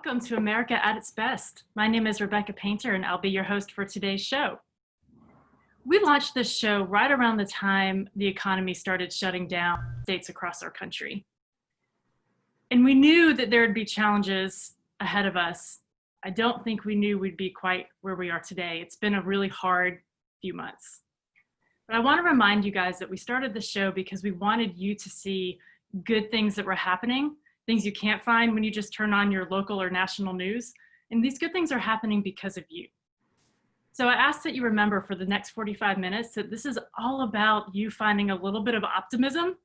welcome to America at its Best. My name is Rebecca Painter and I'll be your host for today's show. We launched this show right around the time the economy started shutting down states across our country. And we knew that there would be challenges ahead of us. I don't think we knew we'd be quite where we are today. It's been a really hard few months. But I want to remind you guys that we started the show because we wanted you to see good things that were happening, things you can't find when you just turn on your local or national news. And these good things are happening because of you. So I ask that you remember for the next 45 minutes that this is all about you finding a little bit of optimism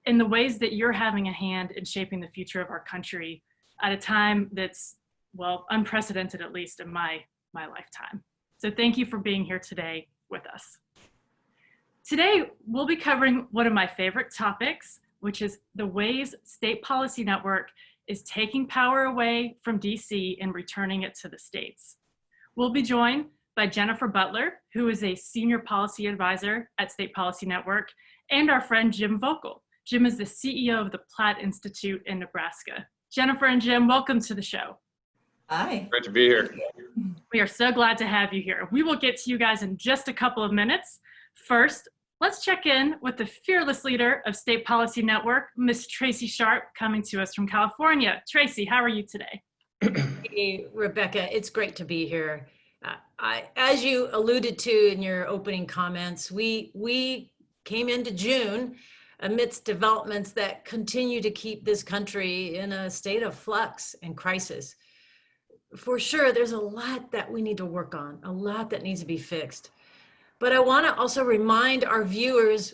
in the ways that you're having a hand in shaping the future of our country at a time that's, well, unprecedented, at least in my lifetime. So thank you for being here today with us. Today, we'll be covering one of my favorite topics, which is the ways State Policy Network is taking power away from DC and returning it to the states. We'll be joined by Jennifer Butler, who is a senior policy advisor at State Policy Network, and our friend Jim Vokal. Jim is the CEO of the Platt Institute in Nebraska. Jennifer and Jim, welcome to the show. Hi. Great to be here. We are so glad to have you here. We will get to you guys in just a couple of minutes. First, let's check in with the fearless leader of State Policy Network, Ms. Tracy Sharp, coming to us from California. Tracy, how are you today? Hey, Rebecca, it's great to be here. As you alluded to in your opening comments, we came into June amidst developments that continue to keep this country in a state of flux and crisis. For sure, there's a lot that we need to work on, a lot that needs to be fixed. But I want to also remind our viewers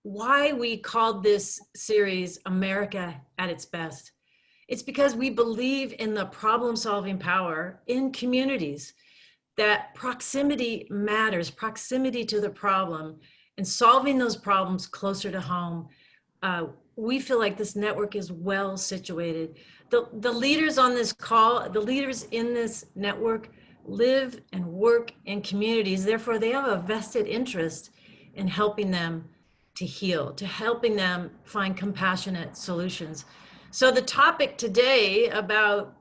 why we called this series America at its Best. It's because we believe in the problem-solving power in communities, that proximity matters, proximity to the problem, and solving those problems closer to home. We feel like this network is well situated. The leaders on this call, the leaders in this network live and work in communities. Therefore, they have a vested interest in helping them to heal, to helping them find compassionate solutions. So the topic today about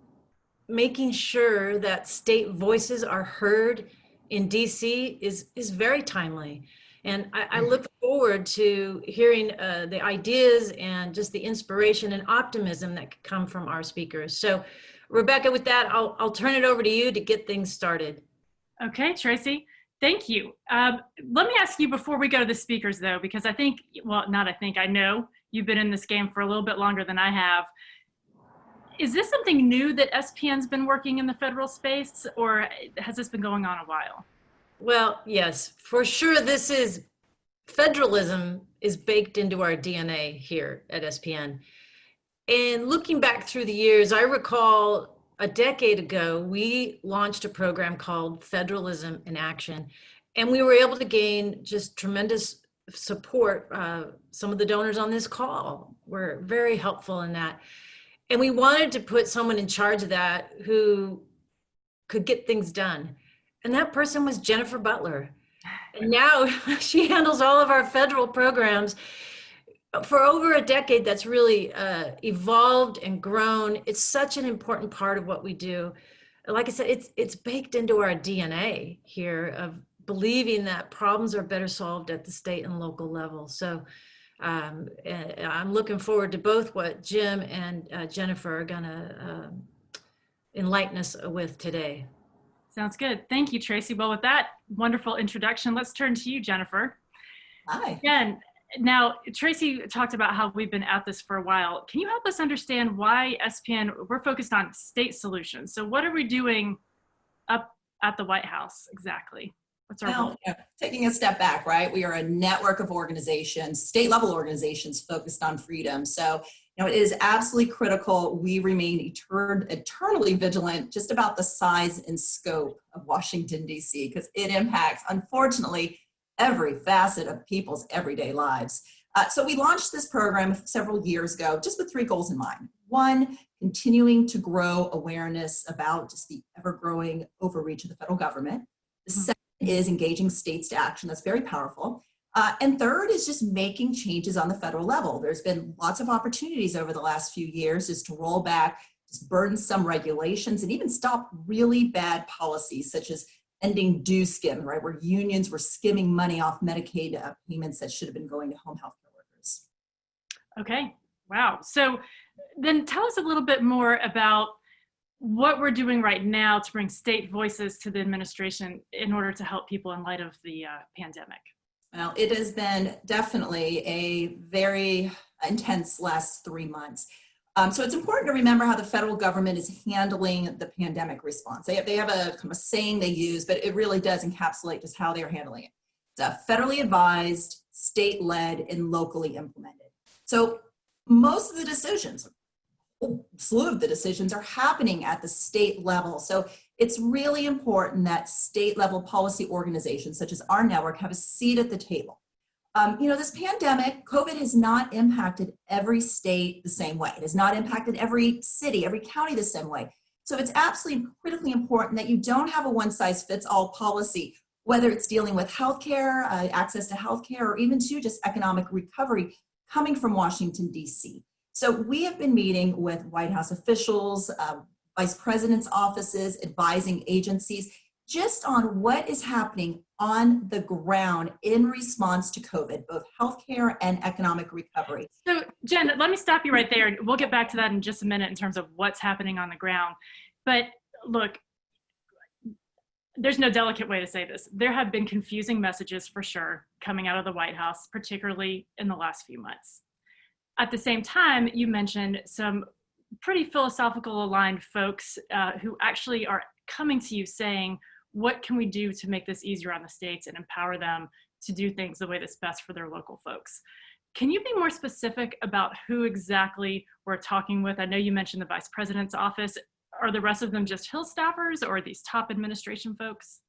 making sure that state voices are heard in DC is very timely. And I look forward to hearing the ideas and just the inspiration and optimism that could come from our speakers. So Rebecca, with that, I'll turn it over to you to get things started. Okay, Tracy, thank you. Let me ask you before we go to the speakers though, because I think, well, I know you've been in this game for a little bit longer than I have. Is this something new that SPN's been working in the federal space, or has this been going on a while? Well, yes, for sure. Federalism is baked into our DNA here at SPN. And looking back through the years, I recall a decade ago, we launched a program called Federalism in Action. And we were able to gain just tremendous support. Some of the donors on this call were very helpful in that. And we wanted to put someone in charge of that who could get things done. And that person was Jennifer Butler. And now she handles all of our federal programs. For over a decade, that's really evolved and grown. It's such an important part of what we do. Like I said, it's baked into our DNA here of believing that problems are better solved at the state and local level. So I'm looking forward to both what Jim and Jennifer are gonna enlighten us with today. Sounds good. Thank you, Tracy. Well, with that wonderful introduction, let's turn to you, Jennifer. Hi. Again, now, Tracy talked about how we've been at this for a while. Can you help us understand why SPN, we're focused on state solutions? So what are we doing up at the White House exactly? What's our role? Taking a step back, right? We are a network of organizations, state level organizations focused on freedom. So, it is absolutely critical we remain eternally vigilant just about the size and scope of Washington, D.C., because it impacts, unfortunately, every facet of people's everyday lives. So we launched this program several years ago, just with 3 goals in mind. 1, continuing to grow awareness about just the ever-growing overreach of the federal government. The second is engaging states to action. That's very powerful. And third is just making changes on the federal level. There's been lots of opportunities over the last few years is to roll back just burdensome regulations and even stop really bad policies such as ending due skim, right, where unions were skimming money off Medicaid payments that should have been going to home health care workers. Okay, wow. So then tell us a little bit more about what we're doing right now to bring state voices to the administration in order to help people in light of the pandemic. Well, it has been definitely a very intense last 3 months. So it's important to remember how the federal government is handling the pandemic response. They have a kind of saying they use, but it really does encapsulate just how they are handling it. It's federally advised, state-led, and locally implemented. So most of the decisions, a slew of the decisions, are happening at the state level. So it's really important that state level policy organizations such as our network have a seat at the table. This pandemic, COVID has not impacted every state the same way. It has not impacted every city, every county the same way. So it's absolutely critically important that you don't have a one-size-fits-all policy, whether it's dealing with healthcare, access to healthcare, or even to just economic recovery coming from Washington, D.C. So we have been meeting with White House officials, vice presidents' offices, advising agencies, just on what is happening on the ground in response to COVID, both healthcare and economic recovery. So Jen, let me stop you right there. We'll get back to that in just a minute in terms of what's happening on the ground. But look, there's no delicate way to say this. There have been confusing messages for sure coming out of the White House, particularly in the last few months. At the same time, you mentioned some pretty philosophical aligned folks who actually are coming to you saying, what can we do to make this easier on the states and empower them to do things the way that's best for their local folks? Can you be more specific about who exactly we're talking with? I know you mentioned the vice president's office. Are the rest of them just Hill staffers or are these top administration folks?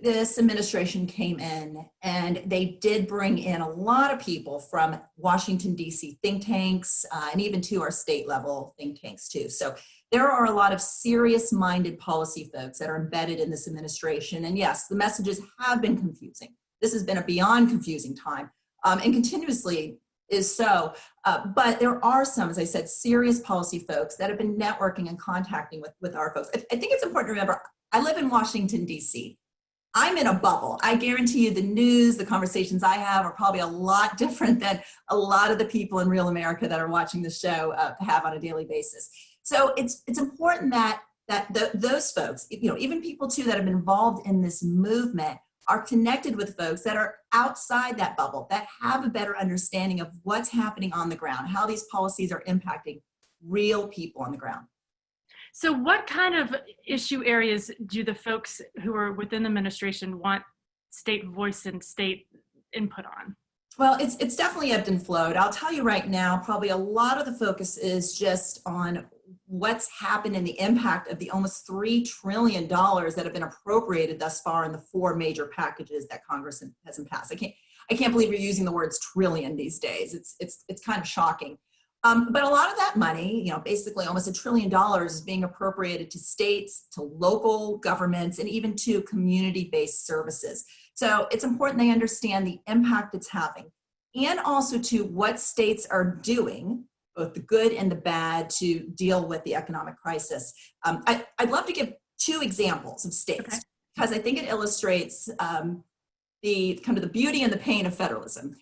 This administration came in and they did bring in a lot of people from Washington, D.C. think tanks and even to our state level think tanks too. So there are a lot of serious-minded policy folks that are embedded in this administration. And yes, the messages have been confusing. This has been a beyond confusing time and continuously is so. But there are some, as I said, serious policy folks that have been networking and contacting with our folks. I think it's important to remember, I live in Washington, D.C. I'm in a bubble. I guarantee you the news, the conversations I have are probably a lot different than a lot of the people in real America that are watching the show have on a daily basis. So it's important that those folks, even people too that have been involved in this movement are connected with folks that are outside that bubble, that have a better understanding of what's happening on the ground, how these policies are impacting real people on the ground. So what kind of issue areas do the folks who are within the administration want state voice and state input on? Well, it's definitely ebbed and flowed. I'll tell you right now, probably a lot of the focus is just on what's happened and the impact of the almost $3 trillion that have been appropriated thus far in the 4 major packages that Congress has passed. I can't believe you're using the words trillion these days. It's kind of shocking. But a lot of that money, basically almost $1 trillion is being appropriated to states, to local governments, and even to community-based services. So it's important they understand the impact it's having and also to what states are doing, both the good and the bad, to deal with the economic crisis. I'd love to give 2 examples of states because I think it illustrates the beauty and the pain of federalism.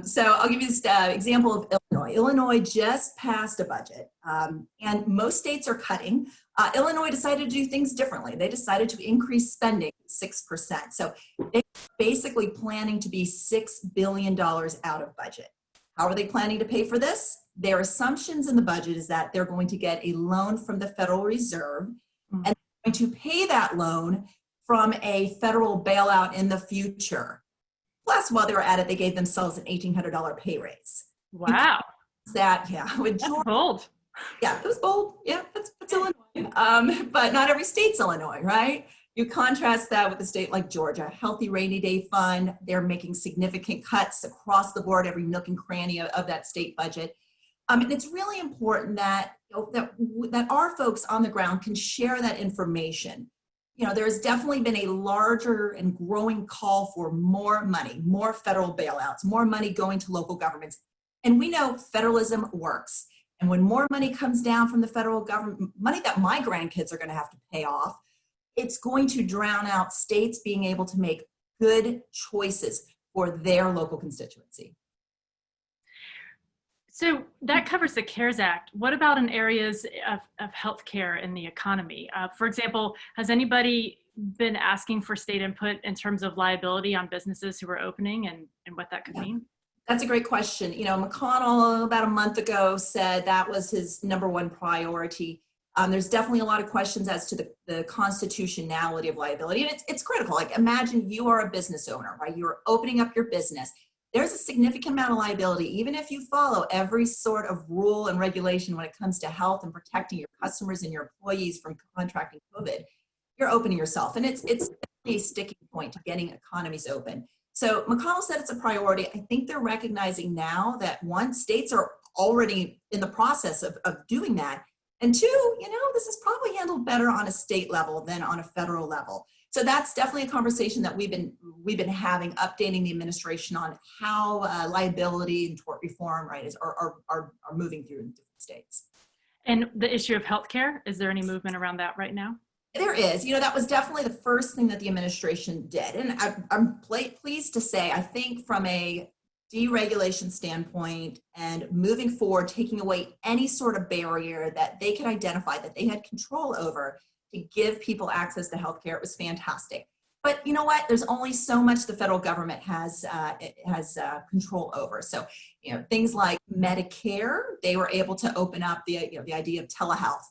So I'll give you this example of Illinois. Illinois just passed a budget, and most states are cutting. Illinois decided to do things differently. They decided to increase spending 6%. So they're basically planning to be $6 billion out of budget. How are they planning to pay for this? Their assumptions in the budget is that they're going to get a loan from the Federal Reserve, and they're going to pay that loan from a federal bailout in the future. Plus, while they were at it, they gave themselves an $1,800 pay raise. Wow. That's bold. Yeah, it was bold. Yeah, that's Illinois. But not every state's Illinois, right? You contrast that with a state like Georgia, Healthy Rainy Day Fund. They're making significant cuts across the board, every nook and cranny of that state budget. And it's really important that our folks on the ground can share that information. There's definitely been a larger and growing call for more money, more federal bailouts, more money going to local governments. And we know federalism works. And when more money comes down from the federal government, money that my grandkids are going to have to pay off, it's going to drown out states being able to make good choices for their local constituency. So that covers the CARES Act. What about in areas of healthcare and the economy? For example, has anybody been asking for state input in terms of liability on businesses who are opening and what that could mean? That's a great question. You know, McConnell about a month ago said that was his number one priority. There's definitely a lot of questions as to the constitutionality of liability. And it's critical. Like, imagine you are a business owner, right? You're opening up your business. There's a significant amount of liability, even if you follow every sort of rule and regulation when it comes to health and protecting your customers and your employees from contracting COVID. You're opening yourself. And it's a sticking point to getting economies open. So McConnell said it's a priority. I think they're recognizing now that, one, states are already in the process of doing that. And two, you know, this is probably handled better on a state level than on a federal level. So that's definitely a conversation that we've been having, updating the administration on how liability and tort reform, right, are moving through in different states. And the issue of healthcare, is there any movement around that right now? There is. You know, that was definitely the first thing that the administration did. And I'm pleased to say, I think from a deregulation standpoint and moving forward, taking away any sort of barrier that they could identify that they had control over to give people access to healthcare, it was fantastic. But you know what? There's only so much the federal government has control over. So, you know, things like Medicare, they were able to open up the idea of telehealth.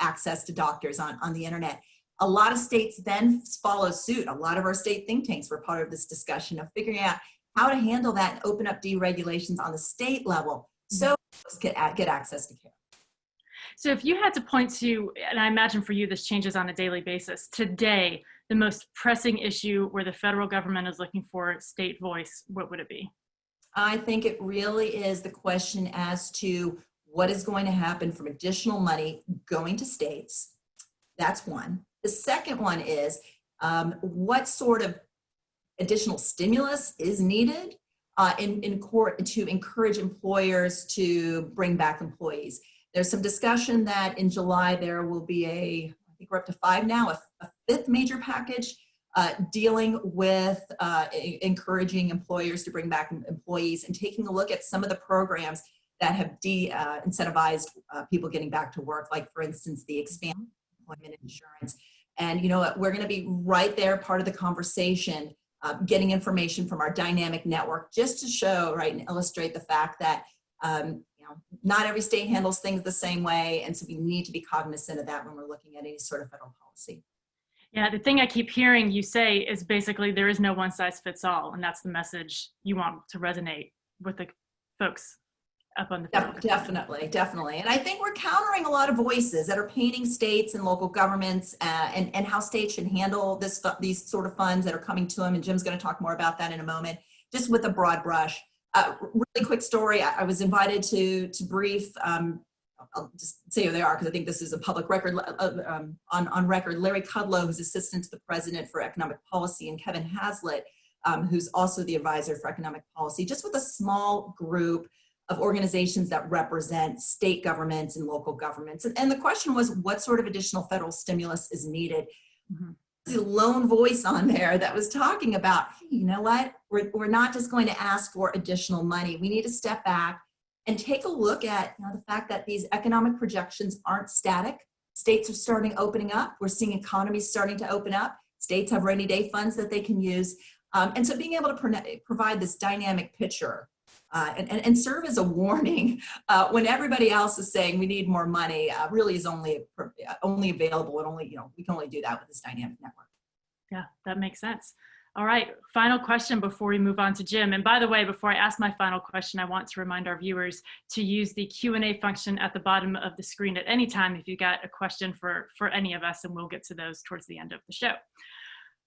Access to doctors on the internet. A lot of states then follow suit. A lot of our state think tanks were part of this discussion of figuring out how to handle that and open up deregulations on the state level so folks get access to care. So if you had to point to, and I imagine for you this changes on a daily basis, today, the most pressing issue where the federal government is looking for state voice, what would it be? I think it really is the question as to what is going to happen from additional money going to states. That's one. The second one is what sort of additional stimulus is needed in court to encourage employers to bring back employees. There's some discussion that in July there will be I think we're up to 5 now, a fifth major package dealing with encouraging employers to bring back employees and taking a look at some of the programs that have incentivized people getting back to work, like, for instance, the expanded employment insurance. And you know what, we're going to be right there, part of the conversation, getting information from our dynamic network just to show, right, and illustrate the fact that not every state handles things the same way. And so we need to be cognizant of that when we're looking at any sort of federal policy. Yeah, the thing I keep hearing you say is basically there is no one size fits all. And that's the message you want to resonate with the folks up on the field. Definitely. And I think we're countering a lot of voices that are painting states and local governments and how states should handle these sort of funds that are coming to them. And Jim's going to talk more about that in a moment, just with a broad brush. Really quick story. I was invited to brief, I'll just say who they are because I think this is a public record, on record, Larry Kudlow, who's assistant to the president for economic policy, and Kevin Hazlitt, who's also the advisor for economic policy, just with a small group of organizations that represent state governments and local governments. And the question was, what sort of additional federal stimulus is needed? Mm-hmm. The lone voice on there that was talking about, hey, you know what? We're not just going to ask for additional money. We need to step back and take a look at the fact that these economic projections aren't static. States are opening up. We're seeing economies starting to open up. States have rainy day funds that they can use. And so being able to provide this dynamic picture and serve as a warning when everybody else is saying we need more money really is only available and we can only do that with this dynamic network. Yeah, that makes sense. All right, final question before we move on to Jim. And by the way, before I ask my final question, I want to remind our viewers to use the Q&A function at the bottom of the screen at any time if you got a question for any of us, and we'll get to those towards the end of the show.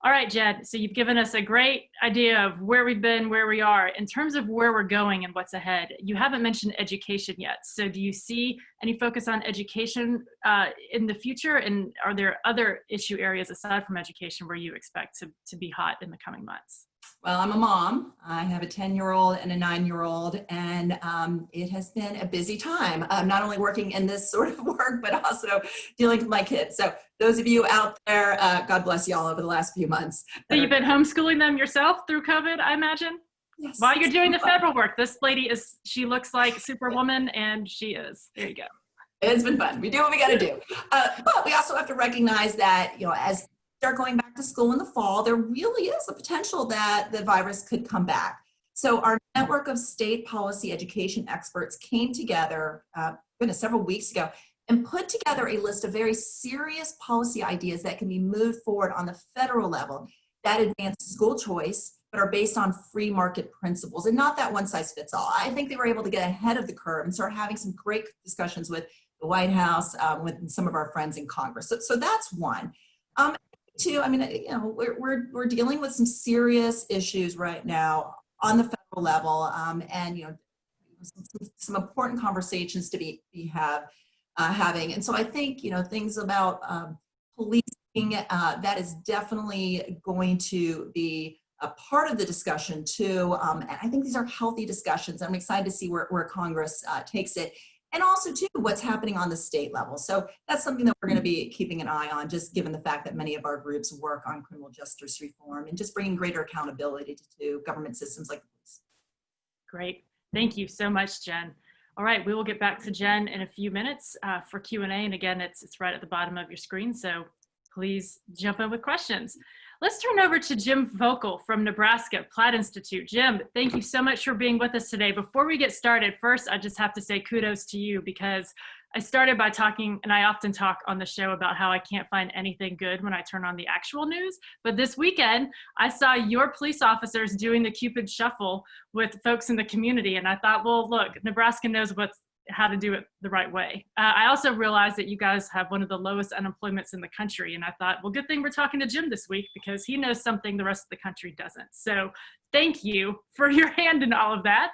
All right, Jed, so you've given us a great idea of where we've been, where we are. In terms of where we're going and what's ahead, you haven't mentioned education yet. So do you see any focus on education in the future? And are there other issue areas aside from education where you expect to be hot in the coming months? Well, I'm a mom. I have a 10-year-old and a 9-year-old, and it has been a busy time. I'm not only working in this sort of work, but also dealing with my kids. So those of you out there, God bless you all over the last few months. So you've been homeschooling them yourself through COVID, I imagine? Yes. While you're doing the federal work, this lady she looks like Superwoman, and she is. There you go. It's been fun. We do what we got to do. But we also have to recognize that, as we start going back to school in the fall, there really is a potential that the virus could come back. So our network of state policy education experts came together several weeks ago and put together a list of very serious policy ideas that can be moved forward on the federal level that advance school choice, but are based on free market principles and not that one size fits all. I think they were able to get ahead of the curve and start having some great discussions with the White House, with some of our friends in Congress. So that's one. Two, we're dealing with some serious issues right now on the federal level, and some important conversations to be having. And so I think things about policing, that is definitely going to be a part of the discussion too. And I think these are healthy discussions. I'm excited to see where Congress takes it. And also too, what's happening on the state level. So that's something that we're going to be keeping an eye on, just given the fact that many of our groups work on criminal justice reform and just bringing greater accountability to government systems like the police. Great. Thank you so much, Jen. All right, we will get back to Jen in a few minutes for Q&A. And again, it's right at the bottom of your screen, so please jump in with questions. Let's turn over to Jim Vokal from Nebraska Platt Institute. Jim, thank you so much for being with us today. Before we get started, first, I just have to say kudos to you, because I started by talking, and I often talk on the show about how I can't find anything good when I turn on the actual news. But this weekend, I saw your police officers doing the Cupid Shuffle with folks in the community. And I thought, well, look, Nebraska knows how to do it the right way. I also realized that you guys have one of the lowest unemployments in the country. And I thought, well, good thing we're talking to Jim this week, because he knows something the rest of the country doesn't. So thank you for your hand in all of that.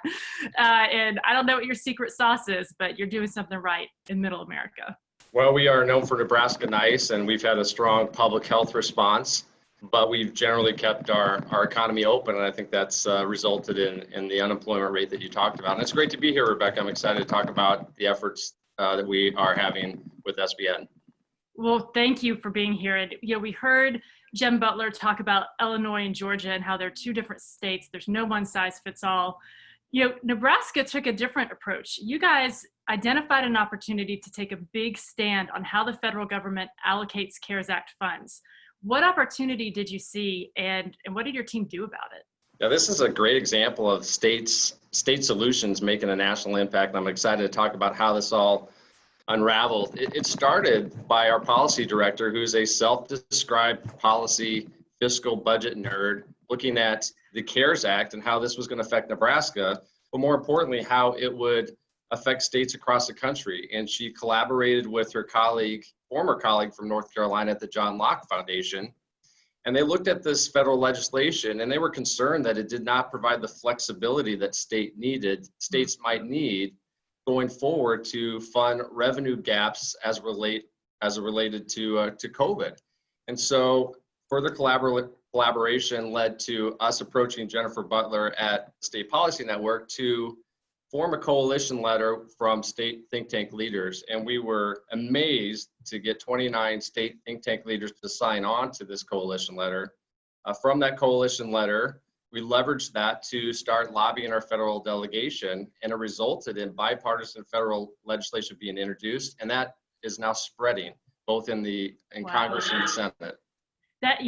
And I don't know what your secret sauce is, but you're doing something right in middle America. Well, we are known for Nebraska Nice, and we've had a strong public health response, but we've generally kept our economy open, and I think that's resulted in the unemployment rate that you talked about. And it's great to be here, Rebecca. I'm excited to talk about the efforts that we are having with SBN. Well, thank you for being here. And we heard Jem Butler talk about Illinois and Georgia and how they're two different states. There's no one size fits all. Nebraska took a different approach. You guys identified an opportunity to take a big stand on how the federal government allocates CARES Act funds. What opportunity did you see, and what did your team do about it? Yeah, this is a great example of state solutions making a national impact. And I'm excited to talk about how this all unraveled. It started by our policy director, who's a self-described policy fiscal budget nerd, looking at the CARES Act and how this was going to affect Nebraska, but more importantly, how it would affect states across the country. And she collaborated with her former colleague from North Carolina at the John Locke Foundation. And they looked at this federal legislation, and they were concerned that it did not provide the flexibility that states might need going forward to fund revenue gaps as related to COVID. And so further collaboration led to us approaching Jennifer Butler at State Policy Network to form a coalition letter from state think tank leaders. And we were amazed to get 29 state think tank leaders to sign on to this coalition letter. From that coalition letter, we leveraged that to start lobbying our federal delegation, and it resulted in bipartisan federal legislation being introduced, and that is now spreading both in Wow. Congress and the Senate. That,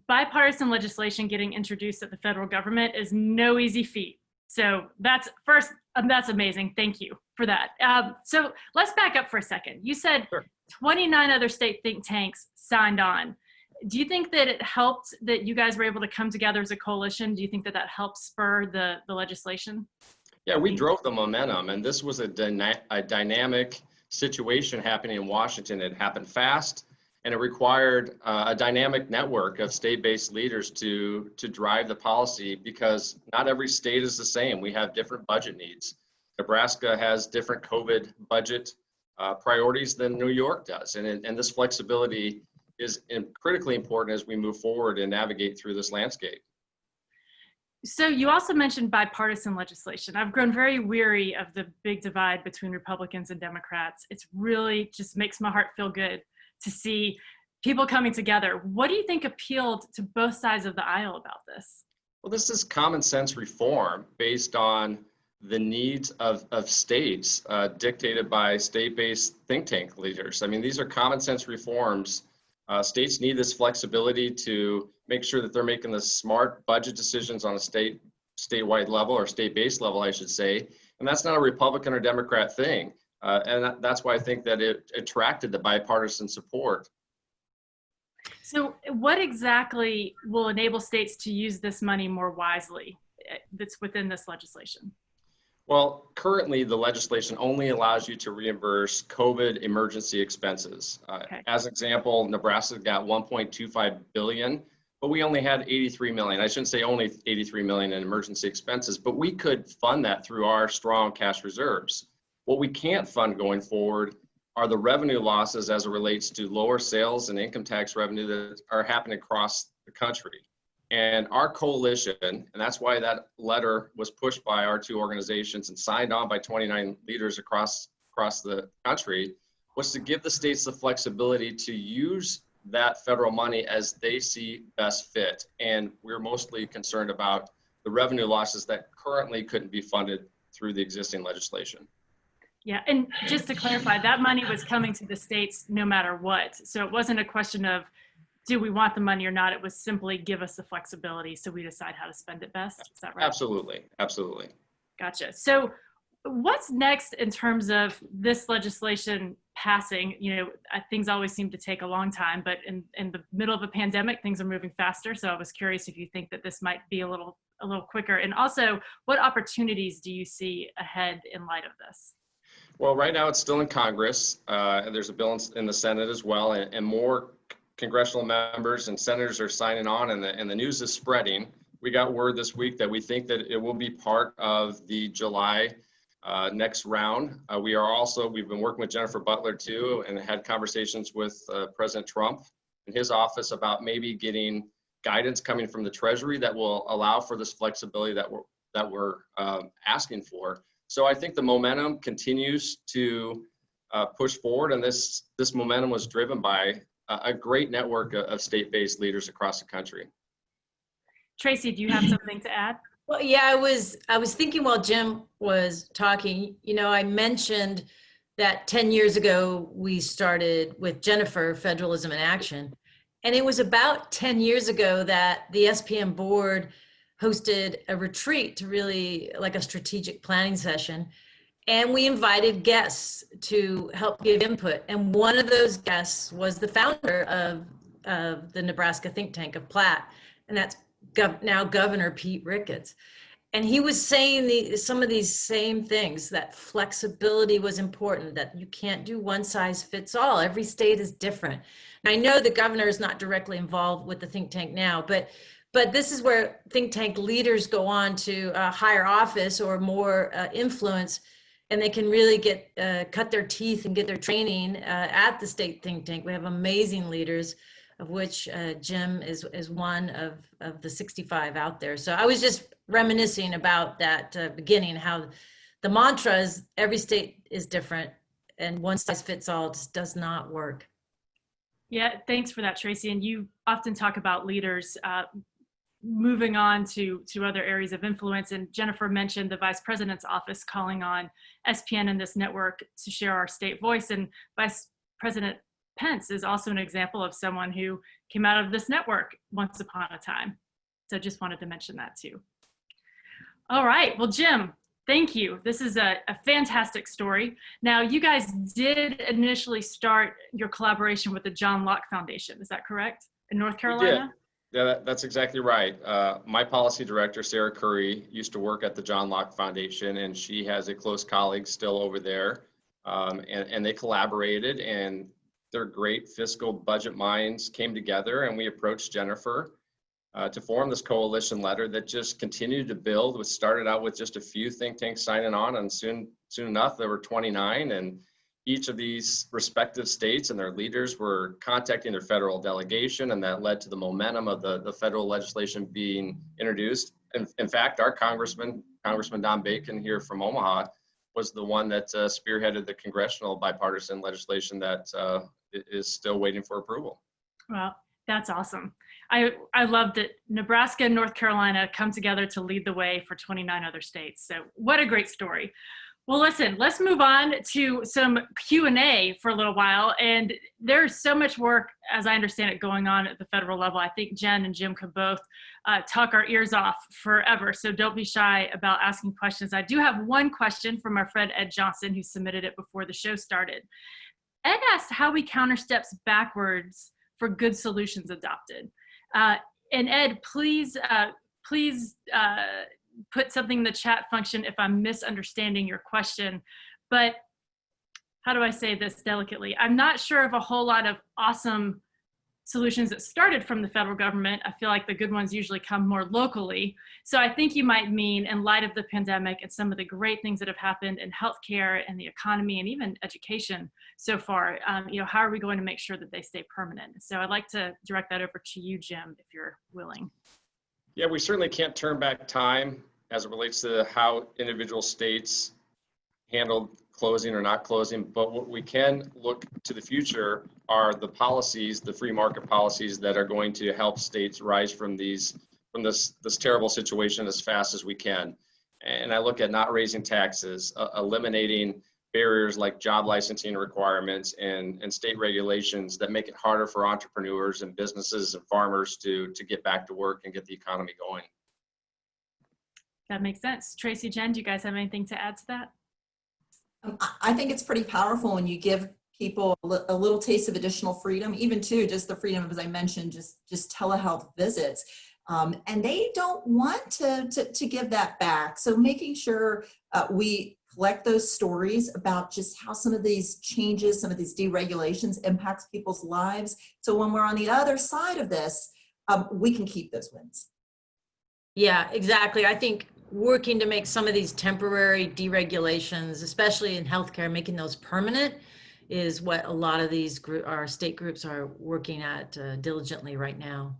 bipartisan legislation getting introduced at the federal government is no easy feat. So that's amazing. Thank you for that. So let's back up for a second. You said Sure. 29 other state think tanks signed on. Do you think that it helped that you guys were able to come together as a coalition? Do you think that helped spur the legislation? Yeah, we drove the momentum, and this was a dynamic situation happening in Washington. It happened fast, and it required a dynamic network of state-based leaders to drive the policy, because not every state is the same. We have different budget needs. Nebraska has different COVID budget priorities than New York does, and this flexibility is critically important as we move forward and navigate through this landscape. So you also mentioned bipartisan legislation. I've grown very weary of the big divide between Republicans and Democrats. It's really just makes my heart feel good to see people coming together. What do you think appealed to both sides of the aisle about this? Well, this is common sense reform based on the needs of states dictated by state-based think tank leaders. I mean, these are common sense reforms. States need this flexibility to make sure that they're making the smart budget decisions on a statewide level or state-based level, I should say. And that's not a Republican or Democrat thing. And that's why I think that it attracted the bipartisan support. So what exactly will enable states to use this money more wisely that's within this legislation? Well, currently the legislation only allows you to reimburse COVID emergency expenses. Okay. As an example, Nebraska got 1.25 billion, but we only had 83 million. I shouldn't say only 83 million in emergency expenses, but we could fund that through our strong cash reserves. What we can't fund going forward are the revenue losses as it relates to lower sales and income tax revenue that are happening across the country. And our coalition, and that's why that letter was pushed by our two organizations and signed on by 29 leaders across the country, was to give the states the flexibility to use that federal money as they see best fit. And we're mostly concerned about the revenue losses that currently couldn't be funded through the existing legislation. Yeah, and just to clarify, that money was coming to the states no matter what. So it wasn't a question of, do we want the money or not? It was simply give us the flexibility so we decide how to spend it best. Is that right? Absolutely, absolutely. Gotcha. So what's next in terms of this legislation passing? You know, things always seem to take a long time, but in the middle of a pandemic, things are moving faster. So I was curious if you think that this might be a little quicker. And also, what opportunities do you see ahead in light of this? Well, right now it's still in Congress. And there's a bill in the Senate as well, and more congressional members and senators are signing on, and the news is spreading. We got word this week that we think that it will be part of the July next round. We've been working with Jennifer Butler too, and had conversations with President Trump in his office about maybe getting guidance coming from the Treasury that will allow for this flexibility that we're asking for. So I think the momentum continues to push forward, and this momentum was driven by a great network of state-based leaders across the country. Tracy, do you have something to add? Well, yeah, I was thinking while Jim was talking, you know, I mentioned that 10 years ago, we started with Jennifer, Federalism in Action. And it was about 10 years ago that the SPM board hosted a retreat to really like a strategic planning session. And we invited guests to help give input. And one of those guests was the founder of the Nebraska think tank of Platt. And that's now Governor Pete Ricketts. And he was saying some of these same things, that flexibility was important, that you can't do one size fits all. Every state is different. And I know the governor is not directly involved with the think tank now, but this is where think tank leaders go on to higher office or more influence, and they can really cut their teeth and get their training at the state think tank. We have amazing leaders, of which Jim is one of the 65 out there. So I was just reminiscing about that beginning, how the mantra is every state is different and one size fits all just does not work. Yeah, thanks for that, Tracy. And you often talk about leaders moving on to other areas of influence. And Jennifer mentioned the Vice President's office calling on SPN and this network to share our state voice. And Vice President Pence is also an example of someone who came out of this network once upon a time. So just wanted to mention that too. All right, well, Jim, thank you. This is a fantastic story. Now, you guys did initially start your collaboration with the John Locke Foundation. Is that correct? In North Carolina? Yeah, that's exactly right. My policy director, Sarah Curry, used to work at the John Locke Foundation, and she has a close colleague still over there. And they collaborated, and their great fiscal budget minds came together, and we approached Jennifer to form this coalition letter that just continued to build. Which started out with just a few think tanks signing on, and soon enough there were 29, and each of these respective states and their leaders were contacting their federal delegation, and that led to the momentum of the federal legislation being introduced in fact, our Congressman Don Bacon here from Omaha, was the one that spearheaded the congressional bipartisan legislation that is still waiting for approval. Well, that's awesome. I love that Nebraska and North Carolina come together to lead the way for 29 other states. So what a great story. Well, listen, let's move on to some Q&A for a little while. And there's so much work, as I understand it, going on at the federal level. I think Jen and Jim could both talk our ears off forever. So don't be shy about asking questions. I do have one question from our friend Ed Johnson, who submitted it before the show started. Ed asked how we counter steps backwards for good solutions adopted. And Ed, please put something in the chat function if I'm misunderstanding your question. But how do I say this delicately? I'm not sure of a whole lot of awesome solutions that started from the federal government. I feel like the good ones usually come more locally. So I think you might mean, in light of the pandemic and some of the great things that have happened in healthcare and the economy and even education so far, how are we going to make sure that they stay permanent? So I'd like to direct that over to you, Jim, if you're willing. Yeah, we certainly can't turn back time as it relates to how individual states handled closing or not closing, but what we can look to the future are the policies, the free market policies that are going to help states rise from this terrible situation as fast as we can. And I look at not raising taxes, eliminating barriers like job licensing requirements and state regulations that make it harder for entrepreneurs and businesses and farmers to get back to work and get the economy going. That makes sense. Tracy, Jen, do you guys have anything to add to that? I think it's pretty powerful when you give people a little taste of additional freedom, even too, just the freedom, as I mentioned, just telehealth visits. And they don't want to give that back. So making sure we collect those stories about just how some of these changes, some of these deregulations impacts people's lives. So when we're on the other side of this, we can keep those wins. Yeah, exactly. I think working to make some of these temporary deregulations, especially in healthcare, making those permanent is what a lot of these our state groups are working at diligently right now.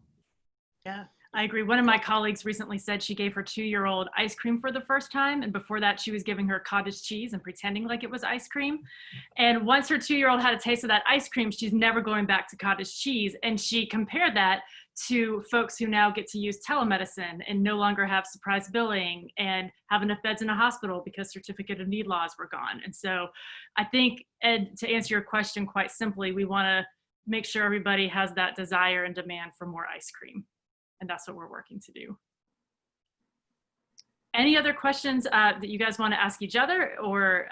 Yeah, I agree. One of my colleagues recently said she gave her 2-year-old ice cream for the first time. And before that, she was giving her cottage cheese and pretending like it was ice cream. And once her 2-year-old had a taste of that ice cream, she's never going back to cottage cheese. And she compared that to folks who now get to use telemedicine and no longer have surprise billing and have enough beds in a hospital because certificate of need laws were gone. And so I think, Ed, to answer your question quite simply, we want to make sure everybody has that desire and demand for more ice cream. And that's what we're working to do. Any other questions that you guys want to ask each other, or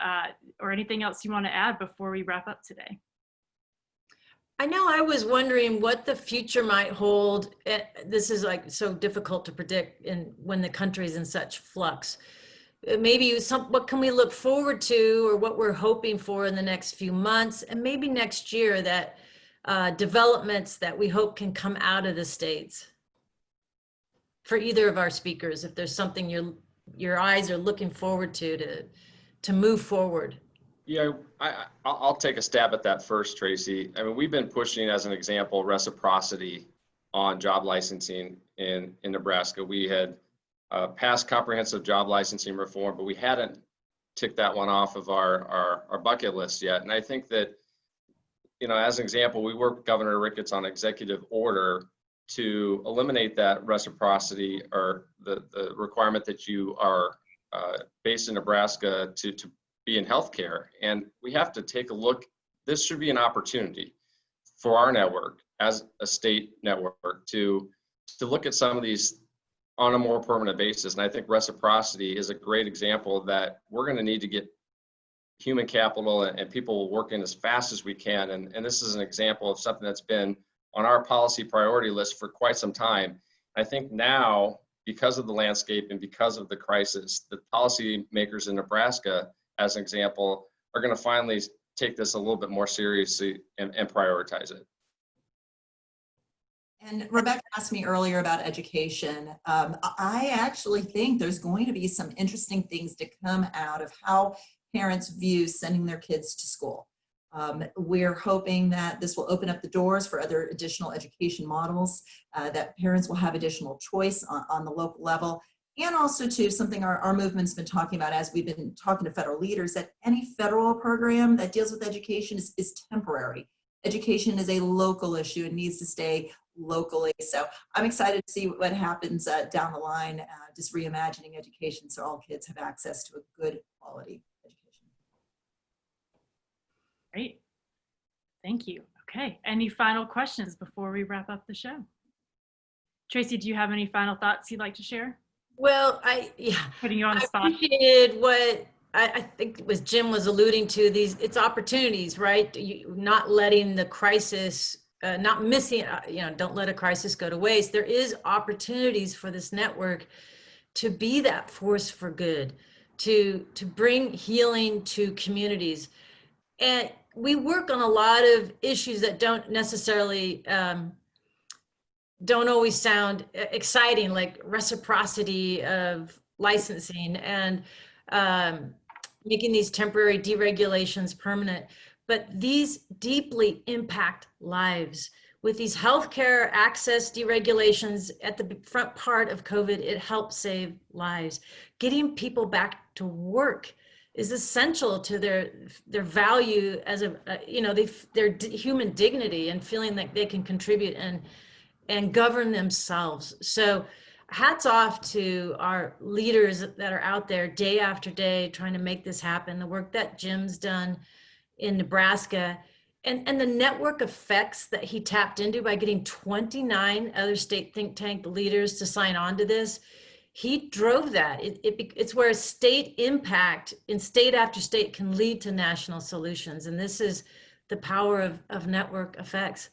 anything else you want to add before we wrap up today? I know I was wondering what the future might hold. This is like so difficult to predict when the country is in such flux. Maybe what can we look forward to, or what we're hoping for in the next few months and maybe next year, that developments that we hope can come out of the states? For either of our speakers, if there's something your eyes are looking forward to move forward. Yeah, I'll take a stab at that first, Tracy. I mean, we've been pushing, as an example, reciprocity on job licensing in Nebraska. We had passed comprehensive job licensing reform, but we hadn't ticked that one off of our bucket list yet. And I think that, as an example, we worked with Governor Ricketts on executive order to eliminate that reciprocity, or the requirement that you are based in Nebraska to be in healthcare. And we have to take a look. This should be an opportunity for our network as a state network to look at some of these on a more permanent basis. And I think reciprocity is a great example that we're going to need to get human capital and people working as fast as we can. And this is an example of something that's been on our policy priority list for quite some time. I think now, because of the landscape and because of the crisis, the policymakers in Nebraska, as an example, are going to finally take this a little bit more seriously and prioritize it. And Rebecca asked me earlier about education. I actually think there's going to be some interesting things to come out of how parents view sending their kids to school. We're hoping that this will open up the doors for other additional education models, that parents will have additional choice on the local level. And also too, something our movement's been talking about as we've been talking to federal leaders, that any federal program that deals with education is temporary. Education is a local issue and needs to stay locally. So I'm excited to see what happens down the line, just reimagining education so all kids have access to a good quality education. Great. Thank you. Okay. Any final questions before we wrap up the show? Tracy, do you have any final thoughts you'd like to share? Well, Putting you on the I spot. appreciated what I think it was Jim was alluding to, it's opportunities, right? Not letting the crisis, not missing, don't let a crisis go to waste. There is opportunities for this network to be that force for good, to bring healing to communities. And we work on a lot of issues that don't necessarily, don't always sound exciting, like reciprocity of licensing and making these temporary deregulations permanent. But these deeply impact lives. With these healthcare access deregulations at the front part of COVID, it helped save lives. Getting people back to work is essential to their value as their human dignity and feeling like they can contribute and govern themselves. So hats off to our leaders that are out there day after day trying to make this happen. The work that Jim's done in Nebraska and the network effects that he tapped into by getting 29 other state think tank leaders to sign on to this. He drove that. It's where state impact in state after state can lead to national solutions. And this is the power of network effects.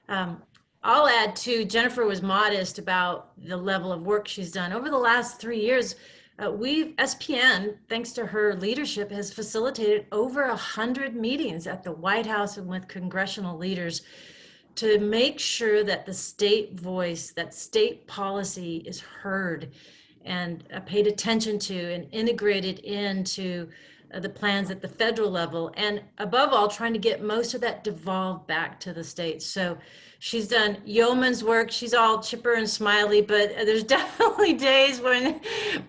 I'll add too, Jennifer was modest about the level of work she's done. Over the last 3 years, SPN, thanks to her leadership, has facilitated over 100 meetings at the White House and with congressional leaders to make sure that the state voice, that state policy is heard and paid attention to and integrated into the plans at the federal level. And above all, trying to get most of that devolved back to the states. So she's done yeoman's work. She's all chipper and smiley, but there's definitely days when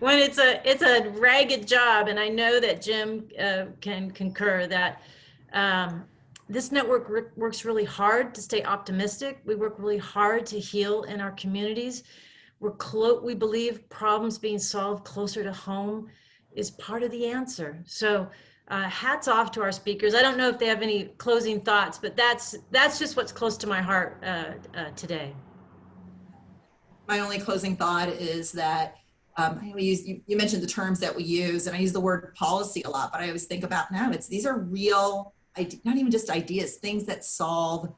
it's a ragged job. And I know that Jim can concur that this network works really hard to stay optimistic. We work really hard to heal in our communities. We believe problems being solved closer to home is part of the answer. So hats off to our speakers. I don't know if they have any closing thoughts, but that's just what's close to my heart today. My only closing thought is that you mentioned the terms that we use, and I use the word policy a lot, but I always think about now these are real, not even just ideas, things that solve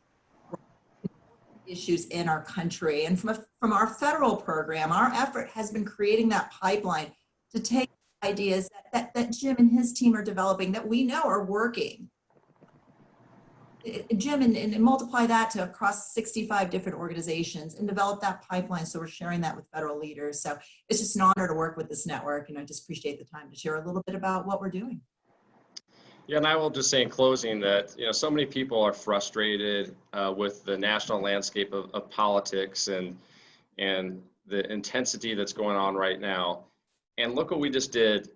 issues in our country. And from our federal program, our effort has been creating that pipeline to take ideas that Jim and his team are developing that we know are working. Jim, and multiply that to across 65 different organizations and develop that pipeline. So we're sharing that with federal leaders. So it's just an honor to work with this network. And I just appreciate the time to share a little bit about what we're doing. Yeah, and I will just say in closing that, so many people are frustrated with the national landscape of politics and the intensity that's going on right now. And look what we just did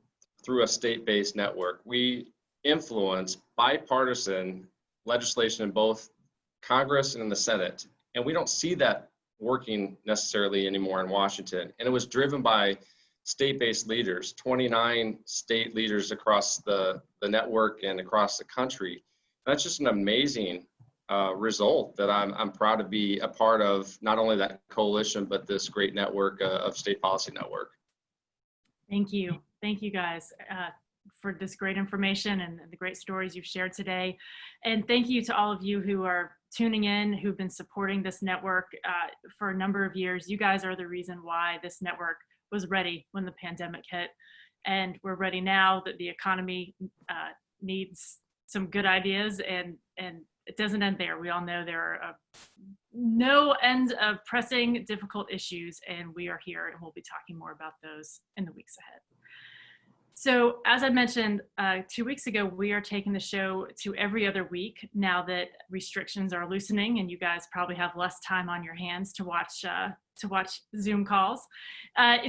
through a state-based network. We influence bipartisan legislation in both Congress and in the Senate. And we don't see that working necessarily anymore in Washington. And it was driven by state-based leaders, 29 state leaders across the network and across the country. That's just an amazing result that I'm proud to be a part of, not only that coalition, but this great network of state policy network. Thank you. Thank you guys for this great information and the great stories you've shared today. And thank you to all of you who are tuning in, who've been supporting this network for a number of years. You guys are the reason why this network was ready when the pandemic hit. And we're ready now that the economy needs some good ideas, and it doesn't end there. We all know there are no end of pressing, difficult issues, and we are here and we'll be talking more about those in the weeks ahead. So as I mentioned 2 weeks ago, we are taking the show to every other week now that restrictions are loosening and you guys probably have less time on your hands to watch Zoom calls.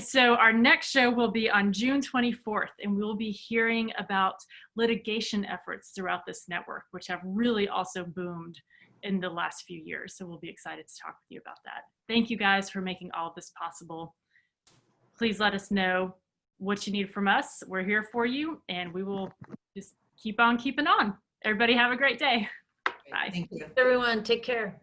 So our next show will be on June 24th, and we'll be hearing about litigation efforts throughout this network, which have really also boomed in the last few years. So we'll be excited to talk with you about that. Thank you guys for making all of this possible. Please let us know what you need from us. We're here for you, and we will just keep on keeping on. Everybody have a great day. Bye. Thank you. Everyone, take care.